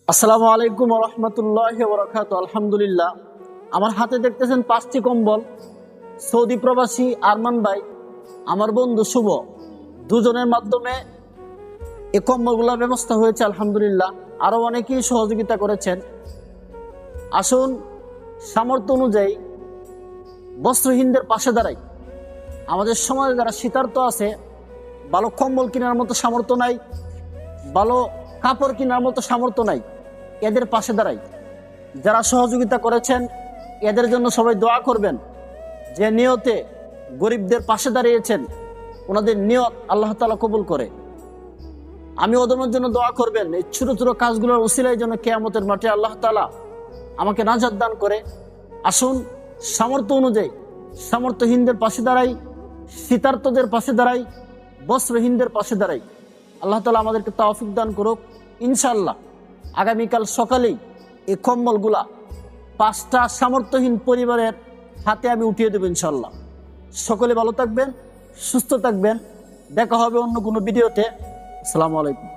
আসসালামু আলাইকুম ওয়া রাহমাতুল্লাহি ওয়া বারাকাতুহু। আলহামদুলিল্লাহ, আমার হাতে দেখতেছেন 5টি কম্বল। সৌদি প্রবাসী আরমান ভাই, আমার বন্ধু শুভ, দুজনের মাধ্যমে এই কম্বলগুলোর ব্যবস্থা হয়েছে আলহামদুলিল্লাহ। আরও অনেকেই সহযোগিতা করেছেন। আসুন, সামর্থ্য অনুযায়ী বস্ত্রহীনদের পাশে দাঁড়াই। আমাদের সমাজে যারা শীতার্ত আছে, ভালো কম্বল কেনার মতো সামর্থ্য নাই, ভালো কাপড় কেনার মতো সামর্থ্য নাই, এদের পাশে দাঁড়াই। যারা সহযোগিতা করেছেন এদের জন্য সবাই দোয়া করবেন। যে নিয়তে গরিবদের পাশে দাঁড়িয়েছেন, ওনাদের নিয়ত আল্লাহ তাআলা কবুল করে। আমি ওদের জন্য দোয়া করবেন, এই ছোট ছোট কাজগুলোর উসিলায় যেন কিয়ামতের মাঠে আল্লাহ তাআলা আমাকে নাজাত দান করে। আসুন, সামর্থ্য অনুযায়ী সামর্থ্যহীনদের পাশে দাঁড়াই, শীতার্তদের পাশে দাঁড়াই, বস্ত্রহীনদের পাশে দাঁড়াই। আল্লাহ তাআলা আমাদেরকে তৌফিক দান করুক। ইনশাআল্লাহ আগামীকাল সকালেই এই কম্বলগুলা 5টা সামর্থ্যহীন পরিবারের হাতে আমি উঠিয়ে দেবো ইনশাআল্লাহ। সকলে ভালো থাকবেন, সুস্থ থাকবেন। দেখা হবে অন্য কোনো ভিডিওতে। আসসালামু আলাইকুম।